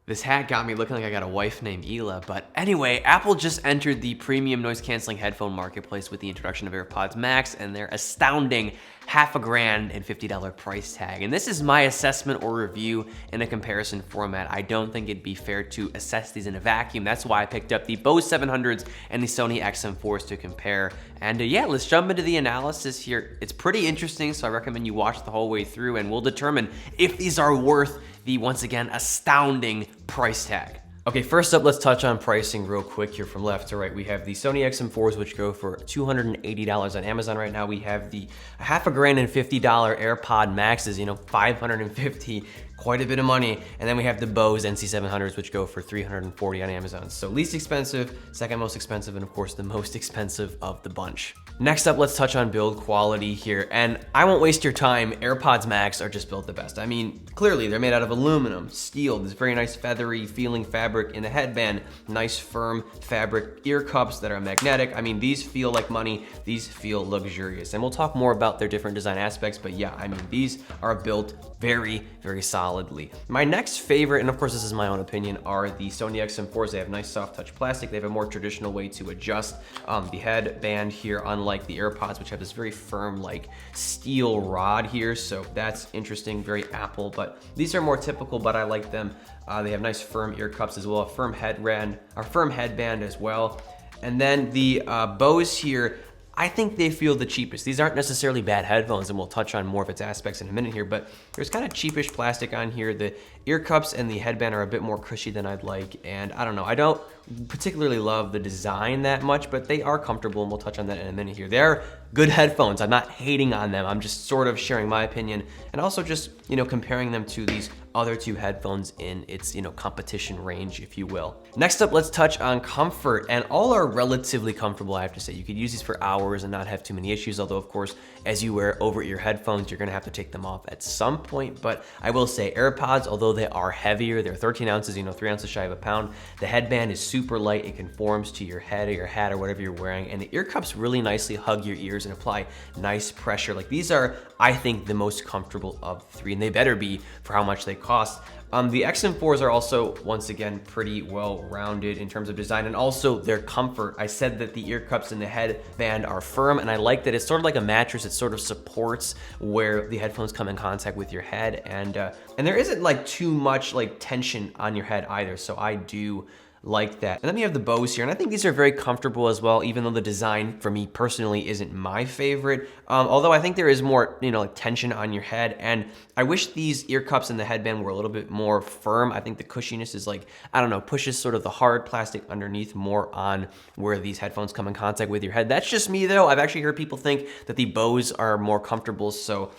This hat got me looking like I got a wife named Ela, but anyway, Apple just entered the premium noise canceling headphone marketplace with the introduction of AirPods Max and their astounding $1,000 and $50 price tag. And this is my assessment or review in a comparison format. I don't think it'd be fair to assess these in a vacuum. That's why I picked up the Bose 700s and the Sony XM4s to compare. And yeah, let's jump into the analysis here. It's pretty interesting, so I recommend you watch the whole way through and we'll determine if these are worth the, once again, astounding price tag. Okay, first up, let's touch on pricing real quick here from left to right. We have the Sony XM4s, which go for $280 on Amazon right now. We have the $1,000 and $50 AirPod Maxes, $550, quite a bit of money. And then we have the Bose NC700s, which go for $340 on Amazon. So least expensive, second most expensive, and of course the most expensive of the bunch. Next up, let's touch on build quality here. And I won't waste your time, AirPods Max are just built the best. I mean, clearly they're made out of aluminum, steel, this very nice feathery feeling fabric in the headband, nice firm fabric ear cups that are magnetic. I mean, these feel like money, these feel luxurious. And we'll talk more about their different design aspects, but yeah, I mean, these are built very, very solidly. My next favorite, and of course this is my own opinion, are the Sony XM4s. They have nice soft touch plastic. They have a more traditional way to adjust the headband here, unlike the AirPods, which have this very firm like steel rod here. So that's interesting, very Apple, but these are more typical, but I like them. They have nice firm ear cups as well, a firm headband as well. And then the Bose here, I think they feel the cheapest. These aren't necessarily bad headphones, and we'll touch on more of its aspects in a minute here, but there's kind of cheapish plastic on here. The ear cups and the headband are a bit more cushy than I'd like, and I don't know, I don't particularly love the design that much, but they are comfortable, and we'll touch on that in a minute here. They're good headphones. I'm not hating on them. I'm just sort of sharing my opinion, and also just, comparing them to these other two headphones in its, competition range, if you will. Next up, let's touch on comfort, and all are relatively comfortable, I have to say. You could use these for hours and not have too many issues, although of course, as you wear over-ear headphones, you're gonna have to take them off at some point, but I will say AirPods, although they are heavier, they're 13 ounces, 3 ounces shy of a pound, the headband is super light, it conforms to your head or your hat or whatever you're wearing, and the ear cups really nicely hug your ears and apply nice pressure. Like, these are, I think, the most comfortable of the three, and they better be for how much they cost. The XM4s are also, once again, pretty well-rounded in terms of design and also their comfort. I said that the ear cups and the headband are firm, and I like that it's sort of like a mattress. It sort of supports where the headphones come in contact with your head, and there isn't like too much like tension on your head either, so I do like that. And then we have the Bose here, and I think these are very comfortable as well, even though the design for me personally isn't my favorite. Although I think there is more, like tension on your head, and I wish these ear cups and the headband were a little bit more firm. I think the cushiness is like, I don't know, pushes sort of the hard plastic underneath more on where these headphones come in contact with your head. That's just me though. I've actually heard people think that the Bose are more comfortable, so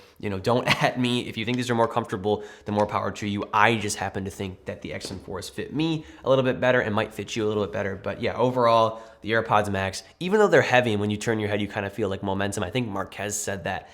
don't at me. If you think these are more comfortable, the more power to you. I just happen to think that the XM4s fit me a little bit better and might fit you a little bit better. But yeah, overall, the AirPods Max, even though they're heavy and when you turn your head, you kind of feel like momentum. I think Marquez said that.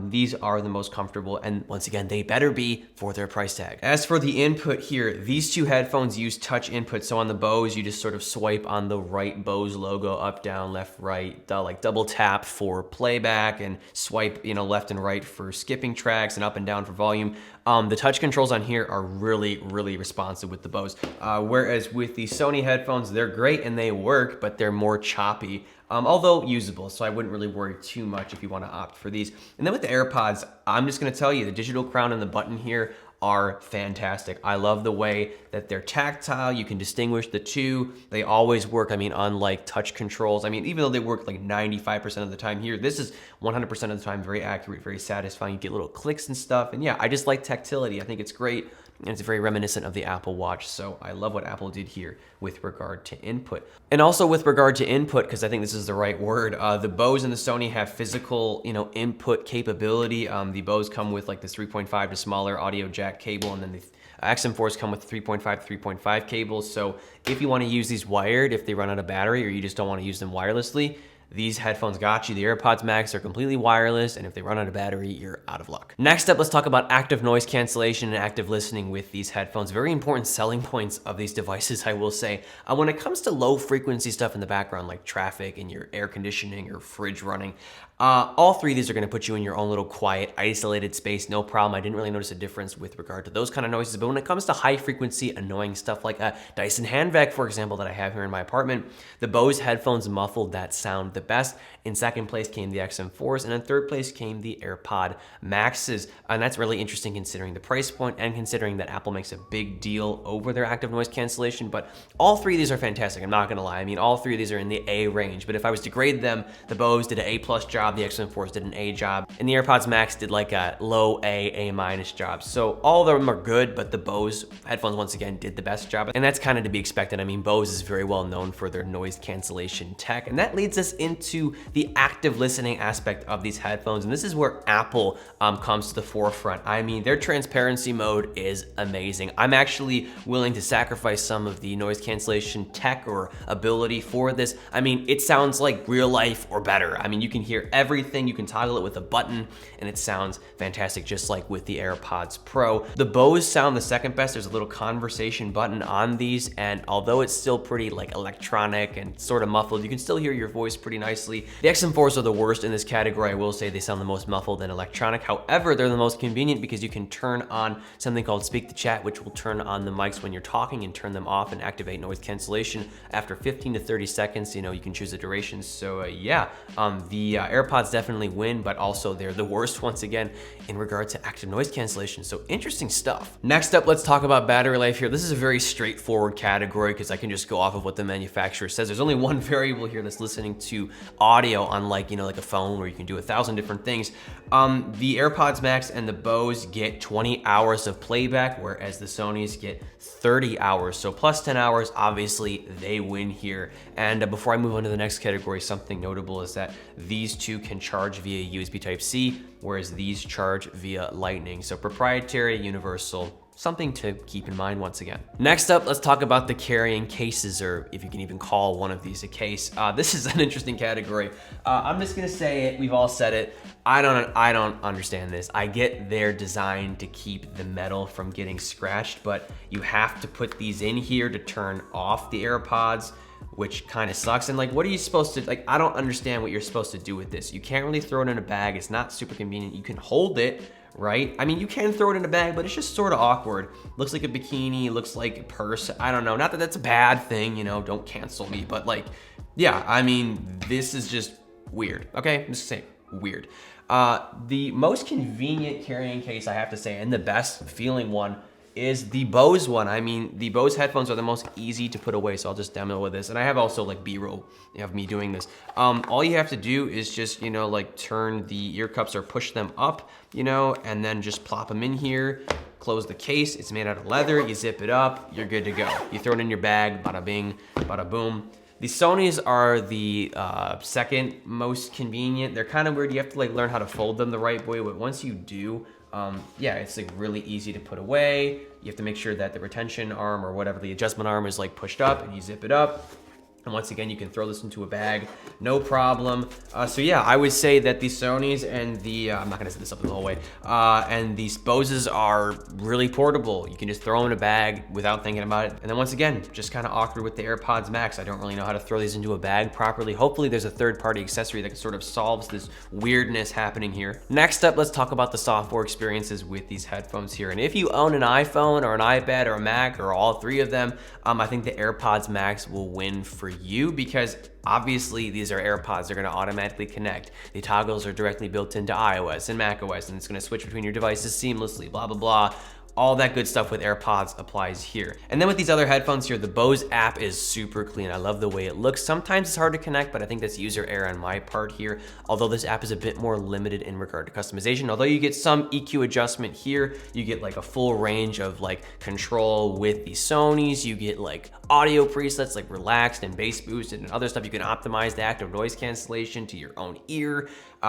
These are the most comfortable, and once again, they better be for their price tag. As for the input here, these two headphones use touch input. So on the Bose, you just sort of swipe on the right Bose logo, up, down, left, right, like double tap for playback, and swipe, left and right for skipping tracks, and up and down for volume. The touch controls on here are really, really responsive with the Bose. Whereas with the Sony headphones, they're great and they work, but they're more choppy, although usable. So I wouldn't really worry too much if you want to opt for these. And then with the AirPods, I'm just going to tell you, the digital crown and the button here are fantastic. I love the way that they're tactile. You can distinguish the two. They always work. I mean, unlike touch controls, even though they work like 95% of the time here, this is 100% of the time very accurate, very satisfying. You get little clicks and stuff. And yeah, I just like tactility. I think it's great. And it's very reminiscent of the Apple Watch. So I love what Apple did here with regard to input. And also with regard to input, because I think this is the right word, the Bose and the Sony have physical, input capability. The Bose come with like this 3.5 to smaller audio jack cable, and then the XM4s come with 3.5 to 3.5 cables. So if you want to use these wired, if they run out of battery or you just don't want to use them wirelessly, these headphones got you. The AirPods Max are completely wireless, and if they run out of battery, you're out of luck. Next up, let's talk about active noise cancellation and active listening with these headphones. Very important selling points of these devices, I will say. When it comes to low frequency stuff in the background, like traffic and your air conditioning or fridge running, all three of these are gonna put you in your own little quiet, isolated space, no problem. I didn't really notice a difference with regard to those kind of noises, but when it comes to high frequency, annoying stuff like a Dyson hand vac, for example, that I have here in my apartment, the Bose headphones muffled that sound the best. In second place came the XM4s, and in third place came the AirPod Maxes. And that's really interesting considering the price point and considering that Apple makes a big deal over their active noise cancellation. But all three of these are fantastic, I'm not gonna lie. I mean, all three of these are in the A range, but if I was to grade them, the Bose did an A+ job, the XM4s did an A job, and the AirPods Max did like a low A- job. So all of them are good, but the Bose headphones once again did the best job, and that's kind of to be expected. I mean, Bose is very well known for their noise cancellation tech, and that leads us into the active listening aspect of these headphones, and this is where Apple comes to the forefront. I mean, their transparency mode is amazing. I'm actually willing to sacrifice some of the noise cancellation tech or ability for this. I mean, it sounds like real life or better. I mean, you can hear everything, you can toggle it with a button, and it sounds fantastic, just like with the AirPods Pro. The Bose sound the second best. There's a little conversation button on these, and although it's still pretty like electronic and sort of muffled, you can still hear your voice pretty nicely. The XM4s are the worst in this category. I will say they sound the most muffled and electronic. However, they're the most convenient because you can turn on something called Speak to Chat, which will turn on the mics when you're talking and turn them off and activate noise cancellation after 15 to 30 seconds. You know, you can choose the duration. So yeah, the AirPods definitely win, but also they're the worst once again in regard to active noise cancellation. So interesting stuff. Next up, let's talk about battery life here. This is a very straightforward category because I can just go off of what the manufacturer says. There's only one variable here that's listening to audio, unlike, you know, like a phone where you can do 1,000 different things. The AirPods Max and the Bose get 20 hours of playback, whereas the Sonys get 30 hours. So plus 10 hours, obviously they win here. And before I move on to the next category, something notable is that these two can charge via USB Type-C, whereas these charge via Lightning. So proprietary, universal, something to keep in mind once again. Next up, let's talk about the carrying cases, or if you can even call one of these a case. This is an interesting category. I'm just gonna say it, we've all said it. I don't understand this. I get they're designed to keep the metal from getting scratched, but you have to put these in here to turn off the AirPods, which kind of sucks. And like, what are you supposed to, like, I don't understand what you're supposed to do with this. You can't really throw it in a bag. It's not super convenient. You can hold it, right? I mean, you can throw it in a bag, but it's just sort of awkward. Looks like a bikini, looks like a purse. I don't know. Not that that's a bad thing, you know, don't cancel me, but like, yeah, I mean, this is just weird. Okay, I'm just saying, weird. The most convenient carrying case, I have to say, and the best feeling one is the Bose one. I mean, the Bose headphones are the most easy to put away, so I'll just demo with this. And I have also like B-roll of me doing this. All you have to do is just, you know, like turn the ear cups or push them up, you know, and then just plop them in here, close the case. It's made out of leather, you zip it up, you're good to go. You throw it in your bag, bada bing, bada boom. The Sonys are the second most convenient. They're kind of weird. You have to like learn how to fold them the right way, but once you do, yeah, it's like really easy to put away. You have to make sure that the retention arm or whatever, the adjustment arm is like pushed up, and you zip it up. And once again, you can throw this into a bag, no problem. So yeah, I would say that the Sonys and the, I'm not gonna set this up the whole way, and these Boses are really portable. You can just throw them in a bag without thinking about it. And then once again, just kind of awkward with the AirPods Max. I don't really know how to throw these into a bag properly. Hopefully there's a third-party accessory that sort of solves this weirdness happening here. Next up, let's talk about the software experiences with these headphones here. And if you own an iPhone or an iPad or a Mac or all three of them, I think the AirPods Max will win for you because obviously these are AirPods. They're gonna automatically connect. The toggles are directly built into iOS and macOS, and it's gonna switch between your devices seamlessly, blah, blah, blah. All that good stuff with AirPods applies here. And then with these other headphones here, the Bose app is super clean. I love the way it looks. Sometimes it's hard to connect, but I think that's user error on my part here. Although this app is a bit more limited in regard to customization. Although you get some EQ adjustment here, you get like a full range of like control with the Sonys. You get like audio presets like relaxed and bass boosted and other stuff. You can optimize the active noise cancellation to your own ear.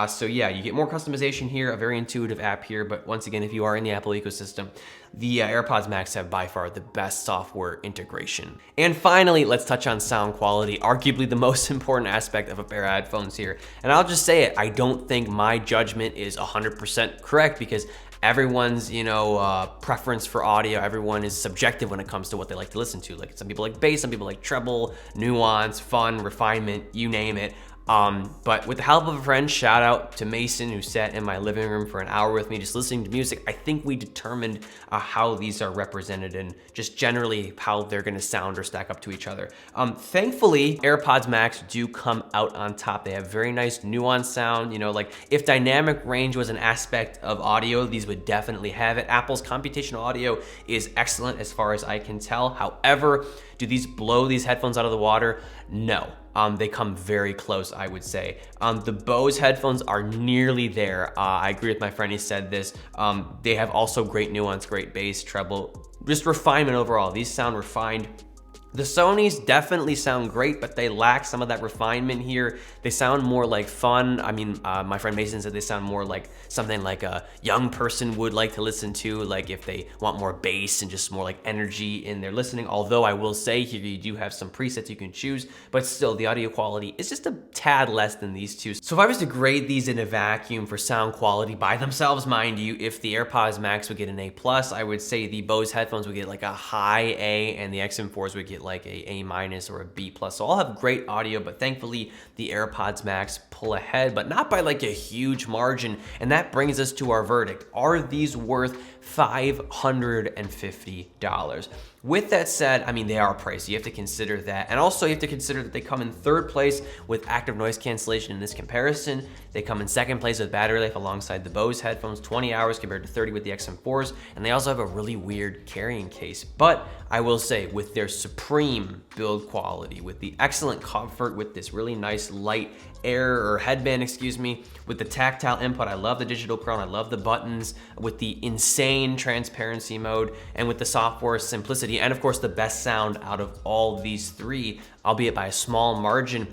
So yeah, you get more customization here, a very intuitive app here, but once again, if you are in the Apple ecosystem, the AirPods Max have by far the best software integration. And finally, let's touch on sound quality, arguably the most important aspect of a pair of headphones here. And I'll just say it, I don't think my judgment is 100% correct because everyone's, preference for audio, everyone is subjective when it comes to what they like to listen to. Like some people like bass, some people like treble, nuance, fun, refinement, you name it. But with the help of a friend, shout out to Mason, who sat in my living room for an hour with me just listening to music, I think we determined how these are represented and just generally how they're gonna sound or stack up to each other. Thankfully, AirPods Max do come out on top. They have very nice nuanced sound. Like if dynamic range was an aspect of audio, these would definitely have it. Apple's computational audio is excellent as far as I can tell. However, do these blow these headphones out of the water? No. They come very close, I would say. The Bose headphones are nearly there. I agree with my friend, he said this. They have also great nuance, great bass, treble, just refinement overall. These sound refined. The Sonys definitely sound great, but they lack some of that refinement here. They sound more like fun. I mean, my friend Mason said they sound more like something like a young person would like to listen to, like if they want more bass and just more like energy in their listening. Although I will say here you do have some presets you can choose, but still the audio quality is just a tad less than these two. So if I was to grade these in a vacuum for sound quality by themselves, mind you, if the AirPods Max would get an A+, I would say the Bose headphones would get like a high A and the XM4s would get like a A- or a B+. So I'll have great audio, but thankfully the AirPods Max pull ahead, but not by like a huge margin. And that brings us to our verdict. Are these worth $550? With that said, I mean, they are pricey. You have to consider that. And also you have to consider that they come in third place with active noise cancellation in this comparison. They come in second place with battery life alongside the Bose headphones, 20 hours compared to 30 with the XM4s. And they also have a really weird carrying case. But I will say, with their supreme build quality, with the excellent comfort, with this really nice light headband, with the tactile input, I love the digital crown, I love the buttons, with the insane transparency mode, and with the software simplicity, and of course the best sound out of all these three, albeit by a small margin,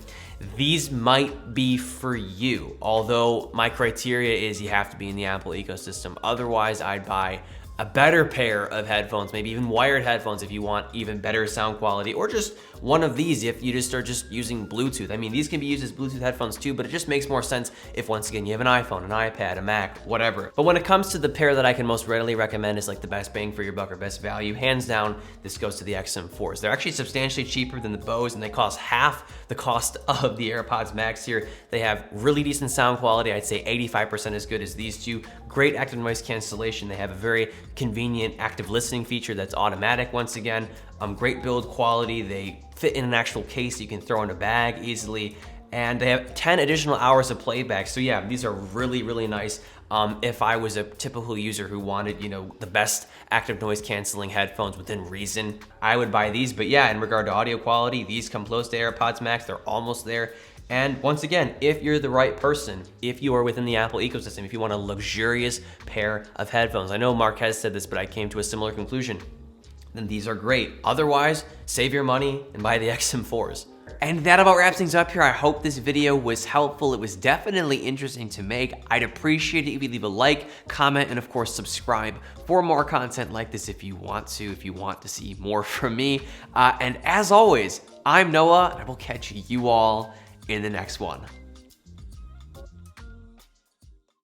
these might be for you. Although my criteria is you have to be in the Apple ecosystem. Otherwise, I'd buy a better pair of headphones, maybe even wired headphones if you want even better sound quality, or just one of these if you just are just using Bluetooth. I mean, these can be used as Bluetooth headphones too, but it just makes more sense if, once again, you have an iPhone, an iPad, a Mac, whatever. But when it comes to the pair that I can most readily recommend is like the best bang for your buck or best value, hands down, this goes to the XM4s. They're actually substantially cheaper than the Bose, and they cost half the cost of the AirPods Max here. They have really decent sound quality. I'd say 85% as good as these two. Great active noise cancellation. They have a very convenient active listening feature that's automatic once again. Great build quality. They fit in an actual case you can throw in a bag easily. And they have 10 additional hours of playback. So yeah, these are really, really nice. If I was a typical user who wanted, the best active noise canceling headphones within reason, I would buy these. But yeah, in regard to audio quality, these come close to AirPods Max. They're almost there. And once again, if you're the right person, if you are within the Apple ecosystem, if you want a luxurious pair of headphones, I know Marquez said this, but I came to a similar conclusion, then these are great. Otherwise, save your money and buy the XM4s. And that about wraps things up here. I hope this video was helpful. It was definitely interesting to make. I'd appreciate it if you leave a like, comment, and of course subscribe for more content like this if you want to see more from me. And as always, I'm Noah, and I will catch you all in the next one.